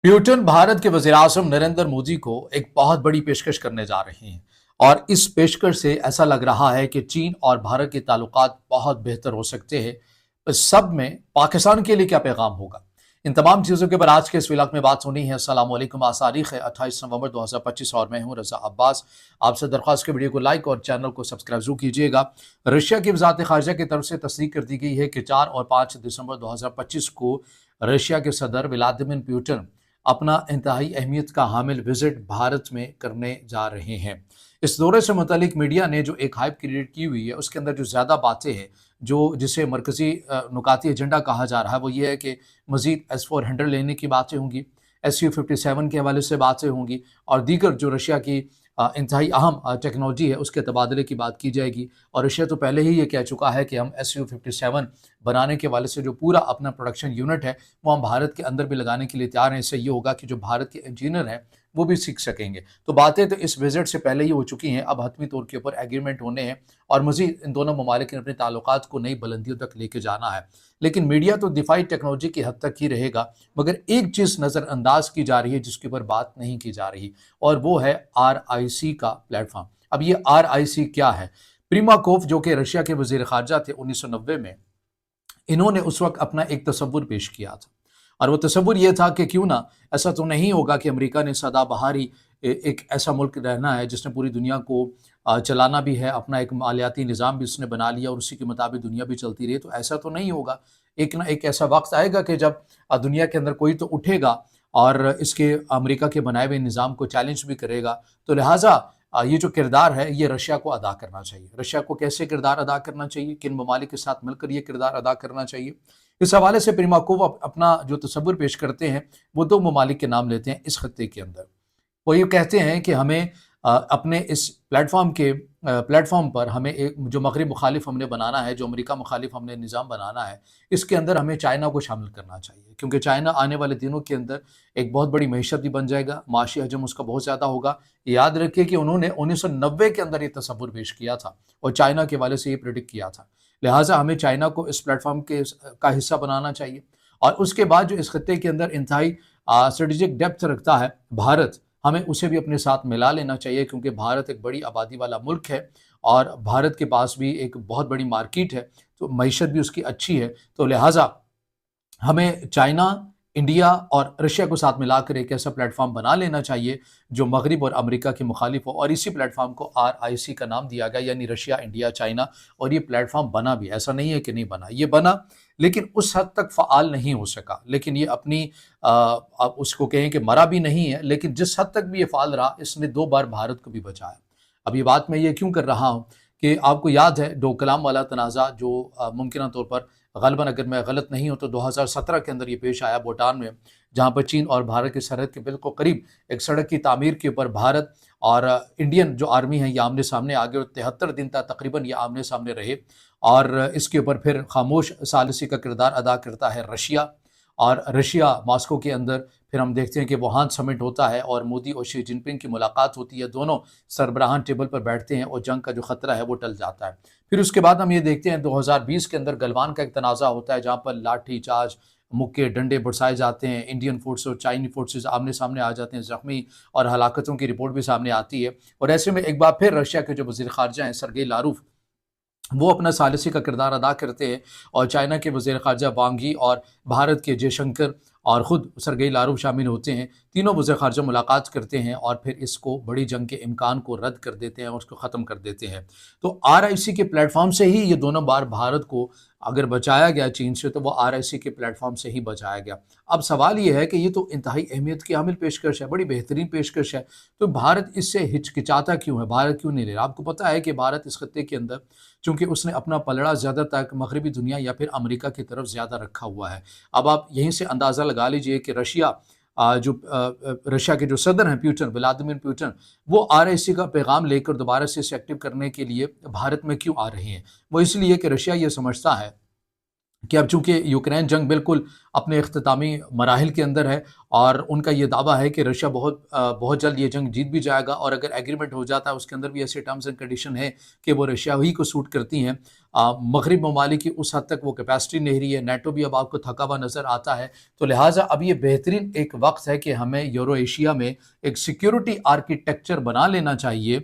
Putin Bharat के वज़ीर-ए-आज़म नरेंद्र मोदी को एक बहुत बड़ी पेशकश करने जा रहे हैं और इस पेशकश से ऐसा लग रहा है कि चीन और भारत के ताल्लुकात बहुत बेहतर हो सकते हैं। इस सब में पाकिस्तान के लिए क्या पैगाम होगा? इन तमाम चीज़ों के ऊपर आज के इस व्लॉग में बात होनी है। अस्सलाम वालेकुम। आज तारीख है 28 नवंबर 2025 और मैं हूं रज़ा अब्बास। आपसे दरख्वास्त के वीडियो को लाइक और चैनल को सब्सक्राइब जरूर कीजिएगा। रशिया की वज़ारत ख़ारिजा की तरफ से तस्दीक कर दी गई है कि 4 और 5 दिसंबर 2025 को रशिया के सदर व्लादिमीर पुतिन अपना इंतहाई अहमियत का हामिल विजिट भारत में करने जा रहे हैं। इस दौरे से मुतालिक मीडिया ने जो एक हाइप क्रिएट की हुई है उसके अंदर जो ज़्यादा बातें हैं, जो जिसे मरकज़ी नुकाती एजेंडा कहा जा रहा है, वो ये है कि मज़ीद S-400 लेने की बातें होंगी, Su-57 के हवाले से बातें होंगी और दीगर जो रशिया की इंतहाई अहम टेक्नोलॉजी है उसके तबादले की बात की जाएगी। और रशिया तो पहले ही ये कह चुका है कि हम Su-57 बनाने के हवाले से जो पूरा अपना प्रोडक्शन यूनिट है वो हम भारत के अंदर भी लगाने के लिए तैयार हैं। इससे ये होगा कि जो भारत के इंजीनियर हैं वो भी सीख सकेंगे। तो बातें तो इस विजिट से पहले ही हो चुकी हैं, अब हतमी तौर के ऊपर एग्रीमेंट होने हैं और मज़ीद इन दोनों ममालिक ने अपने ताल्लुकात को नई बुलंदियों तक लेके जाना है। लेकिन मीडिया तो दिफाई टेक्नोलॉजी की हद तक ही रहेगा, मगर एक चीज़ नज़रअंदाज की जा रही है जिसके ऊपर बात नहीं की जा रही, और वो है RIC का प्लेटफॉर्म। अब ये RIC क्या है? प्रीमाकोव जो कि रशिया के वज़ीर ख़ारिजा थे 1990 में, इन्होंने उस वक्त अपना एक तसव्वुर पेश किया था और वो तसव्वुर ये था कि क्यों ना ऐसा तो नहीं होगा कि अमेरिका ने सदाबहार ही एक ऐसा मुल्क रहना है जिसने पूरी दुनिया को चलाना भी है, अपना एक मालियाती निज़ाम भी उसने बना लिया और उसी के मुताबिक दुनिया भी चलती रही। तो ऐसा तो नहीं होगा। एक ना एक ऐसा वक्त आएगा कि जब दुनिया के अंदर कोई तो उठेगा और इसके अमेरिका के बनाए हुए निज़ाम को चैलेंज भी करेगा। तो लिहाजा ये जो किरदार है ये रशिया को अदा करना चाहिए। रशिया को कैसे किरदार अदा करना चाहिए, किन ममालिक के साथ मिलकर ये किरदार अदा करना चाहिए, इस हवाले से प्रीमाकोव अपना जो तसव्वुर पेश करते हैं वो दो ममालिक के नाम लेते हैं इस खत्ते के अंदर। वो ये कहते हैं कि हमें अपने इस प्लेटफॉर्म पर हमें एक जो मगरिब मुखालिफ हमने बनाना है, जो अमेरिका मुखालिफ हमने निज़ाम बनाना है, इसके अंदर हमें चाइना को शामिल करना चाहिए, क्योंकि चाइना आने वाले दिनों के अंदर एक बहुत बड़ी मईशत भी बन जाएगा, माशी हजम उसका बहुत ज़्यादा होगा। याद रखिए कि उन्होंने 1990 के अंदर ये तसव्वुर पेश किया था और चाइना के वाले से ये प्रेडिक्ट किया था। लिहाजा हमें चाइना को इस प्लेटफॉर्म का हिस्सा बनाना चाहिए। और उसके बाद जो इस खत्ते के अंदर इंतहाई स्ट्रेटेजिक डेप्थ रखता है भारत, हमें उसे भी अपने साथ मिला लेना चाहिए, क्योंकि भारत एक बड़ी आबादी वाला मुल्क है और भारत के पास भी एक बहुत बड़ी मार्केट है, तो मईशत भी उसकी अच्छी है। तो लिहाजा हमें चाइना, इंडिया और रशिया को साथ मिलाकर एक ऐसा प्लेटफॉर्म बना लेना चाहिए जो मगरिब और अमेरिका के मुखालिफ हो, और इसी प्लेटफॉर्म को RIC का नाम दिया गया, यानी रशिया, इंडिया, चाइना। और ये प्लेटफॉर्म बना भी, ऐसा नहीं है कि नहीं बना, ये बना, लेकिन उस हद तक फ़ाल नहीं हो सका। लेकिन ये अपनी अब उसको कहें कि मरा भी नहीं है, लेकिन जिस हद तक भी ये फ़ाल रहा इसने 2 बार भारत को भी बचाया। अब ये बात मैं ये क्यों कर रहा हूँ कि आपको याद है डोकलाम वाला तनाज़ा जो मुमकिन तौर पर ग़ालिबन अगर मैं गलत नहीं हूँ तो 2017 के अंदर ये पेश आया भूटान में, जहाँ पर चीन और भारत की सरहद के बिल्कुल करीब एक सड़क की तामीर के ऊपर भारत और इंडियन जो आर्मी है ये आमने सामने आ गए और 73 दिन तक तकरीबन ये आमने सामने रहे। और इसके ऊपर फिर खामोश सालिसी का किरदार अदा करता है रशिया। और रशिया मॉस्को के अंदर फिर हम देखते हैं कि वुहान समिट होता है और मोदी और शी जिनपिंग की मुलाकात होती है, दोनों सरबराहान टेबल पर बैठते हैं और जंग का जो खतरा है वो टल जाता है। फिर उसके बाद हम ये देखते हैं 2020 के अंदर गलवान का एक तनाज़ा होता है, जहाँ पर लाठी चार्ज, मुक्के डंडे बरसाए जाते हैं, इंडियन फोर्स और चाइनी फोर्सेस आमने सामने आ जाते हैं, ज़ख्मी और हलाकतों की रिपोर्ट भी सामने आती है। और ऐसे में एक बार फिर रशिया के जो वज़ीर ख़ारिजा हैं सरगेई लारोव, वो अपना सालिसी का किरदार अदा करते हैं और चाइना के वज़ीर ख़ारिजा वांग यी और भारत के जयशंकर और ख़ुद सरगेई लारोव शामिल होते हैं। तीनों वज़ीर ख़ारिजा मुलाकात करते हैं और फिर इसको बड़ी जंग के इम्कान को रद्द कर देते हैं और उसको ख़त्म कर देते हैं। तो RIC के प्लेटफॉर्म से ही ये दोनों बार भारत को अगर बचाया गया चीन से, तो वो RIC के प्लेटफॉर्म से ही बचाया गया। अब सवाल ये है कि ये तो इंतहाई अहमियत की हामिल पेशकश है, बड़ी बेहतरीन पेशकश है, तो भारत इससे हिचकिचाता क्यों है, भारत क्यों नहीं ले रहा? आपको पता है कि भारत इस खत्ते के अंदर चूँकि उसने अपना पलड़ा ज़्यादातर मगरबी दुनिया या फिर अमेरिका की तरफ ज़्यादा रखा हुआ है। अब आप यहीं से अंदाज़ा लगा लीजिए कि रशिया के जो सदर हैं पुतिन, व्लादिमीर पुतिन, वो RIC का पैगाम लेकर दोबारा से इसे एक्टिव करने के लिए भारत में क्यों आ रहे हैं? वो इसलिए कि रशिया ये समझता है کہ اب چونکہ یوکرین جنگ بالکل اپنے اختتامی مراحل کے اندر ہے اور ان کا یہ دعویٰ ہے کہ رشیا بہت جلد یہ جنگ جیت بھی جائے گا، اور اگر ایگریمنٹ ہو جاتا ہے اس کے اندر بھی ایسے ٹرمز اینڈ کنڈیشن ہے کہ وہ رشیا ہی کو سوٹ کرتی ہیں۔ مغرب ممالک کی اس حد تک وہ کیپیسٹی نہیں رہی ہے، نیٹو بھی اب آپ کو تھکا ہوا نظر آتا ہے، تو لہٰذا اب یہ بہترین ایک وقت ہے کہ ہمیں یورو ایشیا میں ایک سیکیورٹی آرکیٹیکچر بنا لینا چاہیے،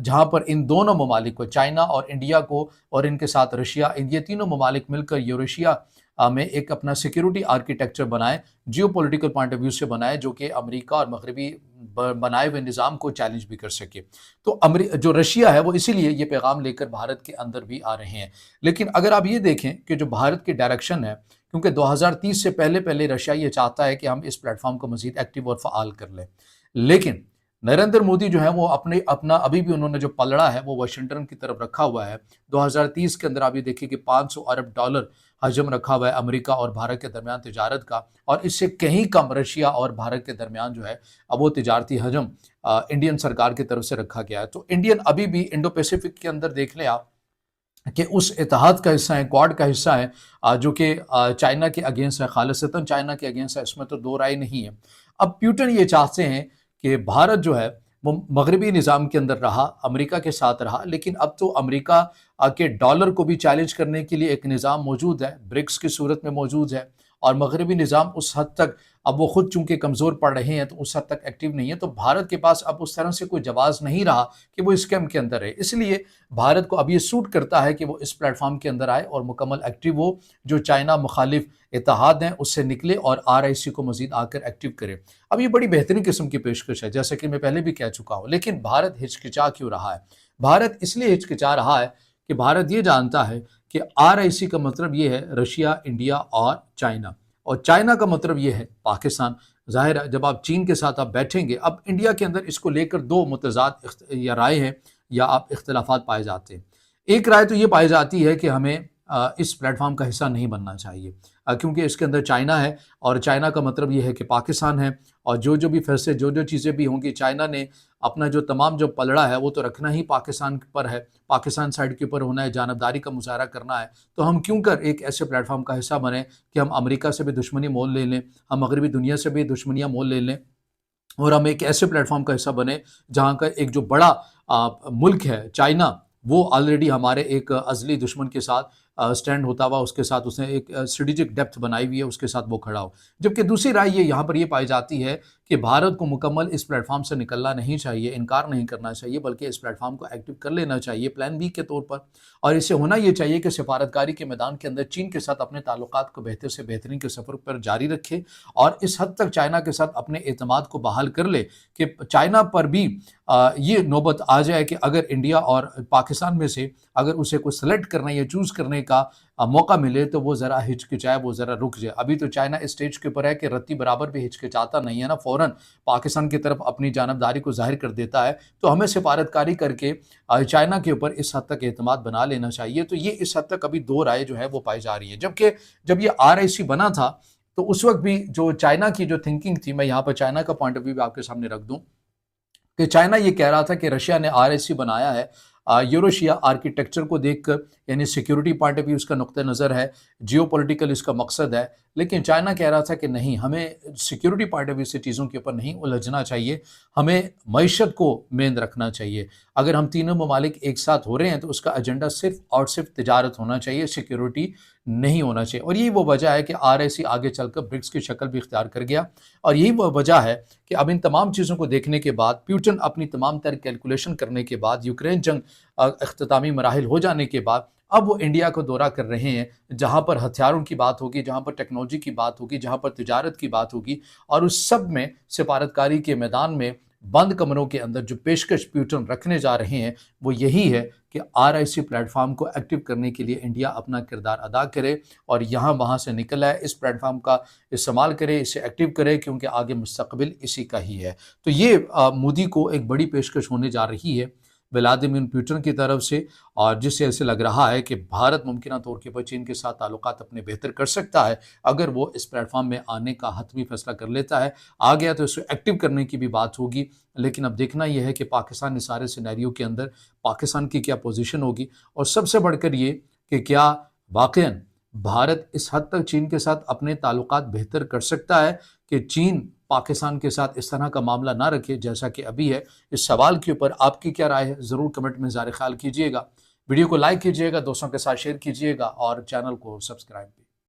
جہاں پر ان دونوں ممالک کو، چائنا اور انڈیا کو اور ان کے ساتھ رشیا، یہ تینوں ممالک مل کر یوریشیا میں ایک اپنا سیکیورٹی آرکیٹیکچر بنائے، geopolitical point of view سے بنائے، جو کہ امریکہ اور مغربی بنائے ہوئے نظام کو چیلنج بھی کر سکے۔ تو جو رشیا ہے وہ اسی لیے یہ پیغام لے کر بھارت کے اندر بھی آ رہے ہیں۔ لیکن اگر آپ یہ دیکھیں کہ جو بھارت کی ڈائریکشن ہے، کیونکہ 2030 سے پہلے رشیا یہ چاہتا ہے کہ ہم اس پلیٹ فارم کو مزید ایکٹیو اور فعال کر لیں، لیکن نریندر مودی جو ہے وہ اپنا ابھی بھی انہوں نے جو پلڑا ہے وہ واشنگٹن کی طرف رکھا ہوا ہے۔ 2030 کے اندر آپ یہ دیکھیں کہ $500 ارب حجم رکھا ہوا ہے امریکہ اور بھارت کے درمیان تجارت کا، اور اس سے کہیں کم رشیا اور بھارت کے درمیان جو ہے اب وہ تجارتی حجم انڈین سرکار کی طرف سے رکھا گیا ہے۔ تو انڈین ابھی بھی انڈو پیسیفک کے اندر دیکھ لیں آپ کہ اس اتحاد کا حصہ ہے، کوڈ کا حصہ ہے، جو کہ چائنا کے اگینسٹ ہے، خالصتاً چائنا کے اگینسٹ ہے، اس میں تو دو رائے نہیں ہے۔ اب پیوٹن یہ چاہتے ہیں کہ بھارت جو ہے وہ مغربی نظام کے اندر رہا، امریکہ کے ساتھ رہا، لیکن اب تو امریکہ کے ڈالر کو بھی چیلنج کرنے کے لیے ایک نظام موجود ہے، برکس کی صورت میں موجود ہے، اور مغربی نظام اس حد تک اب وہ خود چونکہ کمزور پڑ رہے ہیں تو اس حد تک ایکٹیو نہیں ہے، تو بھارت کے پاس اب اس طرح سے کوئی جواز نہیں رہا کہ وہ اس کیمپ کے اندر ہے۔ اس لیے بھارت کو اب یہ سوٹ کرتا ہے کہ وہ اس پلیٹ فارم کے اندر آئے اور مکمل ایکٹیو ہو، جو چائنا مخالف اتحاد ہیں اس سے نکلے اور RIC کو مزید آ کر ایکٹیو کرے۔ اب یہ بڑی بہترین قسم کی پیشکش ہے، جیسا کہ میں پہلے بھی کہہ چکا ہوں، لیکن بھارت ہچکچا کیوں رہا ہے؟ بھارت اس لیے ہچکچا رہا ہے کہ بھارت یہ جانتا ہے کہ RIC کا مطلب یہ ہے رشیا، انڈیا اور چائنا، اور چائنا کا مطلب یہ ہے پاکستان۔ ظاہر ہے جب آپ چین کے ساتھ آپ بیٹھیں گے، اب انڈیا کے اندر اس کو لے کر دو متضاد یا رائے ہیں یا آپ اختلافات پائے جاتے ہیں۔ ایک رائے تو یہ پائی جاتی ہے کہ ہمیں اس پلیٹ فارم کا حصہ نہیں بننا چاہیے، کیونکہ اس کے اندر چائنا ہے، اور چائنا کا مطلب یہ ہے کہ پاکستان ہے، اور جو بھی فیصلے، جو چیزیں بھی ہوں گی، چائنا نے اپنا جو تمام جو پلڑا ہے وہ تو رکھنا ہی پاکستان پر ہے، پاکستان سائڈ کے اوپر ہونا ہے، جانبداری کا مظاہرہ کرنا ہے۔ تو ہم کیوں کر ایک ایسے پلیٹ فارم کا حصہ بنیں کہ ہم امریکہ سے بھی دشمنی مول لے لیں، ہم مغربی دنیا سے بھی دشمنیاں مول لے لیں، اور ہم ایک ایسے پلیٹ فارم کا حصہ بنے جہاں کا ایک جو بڑا ملک ہے چائنا، وہ آلریڈی ہمارے ایک ازلی دشمن کے ساتھ سٹینڈ ہوتا ہوا، اس کے ساتھ اس نے ایک اسٹریٹجک ڈیپتھ بنائی ہوئی ہے، اس کے ساتھ وہ کھڑا ہو۔ جبکہ دوسری رائے یہاں پر یہ پائی جاتی ہے کہ بھارت کو مکمل اس پلیٹ فارم سے نکلنا نہیں چاہیے، انکار نہیں کرنا چاہیے، بلکہ اس پلیٹ فارم کو ایکٹیو کر لینا چاہیے پلان بی کے طور پر، اور اسے ہونا یہ چاہیے کہ سفارتکاری کے میدان کے اندر چین کے ساتھ اپنے تعلقات کو بہتر سے بہترین کے سفر پر جاری رکھے، اور اس حد تک چائنا کے ساتھ اپنے اعتماد کو بحال کر لے کہ چائنا پر بھی یہ نوبت آ جائے کہ اگر انڈیا اور پاکستان میں سے اگر اسے کوئی سلیکٹ کرنے یا چوز کرنے کا موقع ملے تو وہ ذرا ہچکچائے، وہ ذرا رک جائے۔ ابھی تو چائنا اس سٹیج کے اوپر ہے کہ رتی برابر بھی ہچکچاتا نہیں ہے نا، فوراً پاکستان کی طرف اپنی جانبداری کو ظاہر کر دیتا ہے۔ تو ہمیں سفارتکاری کر کے چائنا کے اوپر اس حد تک اعتماد بنا لینا چاہیے۔ تو یہ اس حد تک ابھی دو رائے جو ہے وہ پائی جا رہی ہے، جبکہ جب یہ RIC بنا تھا تو اس وقت بھی جو چائنا کی جو تھنکنگ تھی، میں یہاں پر چائنا کا پوائنٹ آف ویو آپ کے سامنے رکھ دوں کہ چائنا یہ کہہ رہا تھا کہ رشیا نے RIC بنایا ہے یوروشیا آرکیٹیکچر کو دیکھ کر، یعنی سیکیورٹی پوائنٹ آف ویو اس کا نقطہ نظر ہے، جیو پولیٹیکل اس کا مقصد ہے، لیکن چائنا کہہ رہا تھا کہ نہیں، ہمیں سیکیورٹی پوائنٹ آف ویو سے چیزوں کے اوپر نہیں الجھنا چاہیے، ہمیں معیشت کو مین رکھنا چاہیے۔ اگر ہم تینوں ممالک ایک ساتھ ہو رہے ہیں تو اس کا ایجنڈا صرف اور صرف تجارت ہونا چاہیے، سیکیورٹی نہیں ہونا چاہیے، اور یہی وہ وجہ ہے کہ RIC آگے چل کر برکس کی شکل بھی اختیار کر گیا، اور یہی وہ وجہ ہے کہ اب ان تمام چیزوں کو دیکھنے کے بعد، پیوٹن اپنی تمام تر کیلکولیشن کرنے کے بعد، یوکرین جنگ اختتامی مراحل ہو جانے کے بعد، اب وہ انڈیا کو دورہ کر رہے ہیں، جہاں پر ہتھیاروں کی بات ہوگی، جہاں پر ٹیکنالوجی کی بات ہوگی، جہاں پر تجارت کی بات ہوگی، اور اس سب میں سفارتکاری کے میدان میں بند کمروں کے اندر جو پیشکش پیوٹن رکھنے جا رہے ہیں وہ یہی ہے کہ RIC پلیٹ فارم کو ایکٹیو کرنے کے لیے انڈیا اپنا کردار ادا کرے اور یہاں وہاں سے نکل آئے، اس پلیٹ فارم کا استعمال کرے، اسے ایکٹیو کرے، کیونکہ آگے مستقبل اسی کا ہی ہے۔ تو یہ مودی کو ایک بڑی پیشکش ہونے جا رہی ہے ولادیمیر پوٹن کی طرف سے، اور جس سے ایسے لگ رہا ہے کہ بھارت ممکنہ طور کے پر چین کے ساتھ تعلقات اپنے بہتر کر سکتا ہے اگر وہ اس پلیٹ فارم میں آنے کا حتمی فیصلہ کر لیتا ہے۔ آ گیا تو اس کو ایکٹیو کرنے کی بھی بات ہوگی، لیکن اب دیکھنا یہ ہے کہ پاکستان اس سارے سینیریو کے اندر پاکستان کی کیا پوزیشن ہوگی، اور سب سے بڑھ کر یہ کہ کیا واقعاً भारत इस हद तक चीन के साथ अपने ताल्लुकात बेहतर कर सकता है कि चीन पाकिस्तान के साथ इस तरह का मामला ना रखे जैसा कि अभी है। इस सवाल के ऊपर आपकी क्या राय है, ज़रूर कमेंट में इज़हार ख्याल कीजिएगा। वीडियो को लाइक कीजिएगा, दोस्तों के साथ शेयर कीजिएगा और चैनल को सब्सक्राइब कीजिएगा।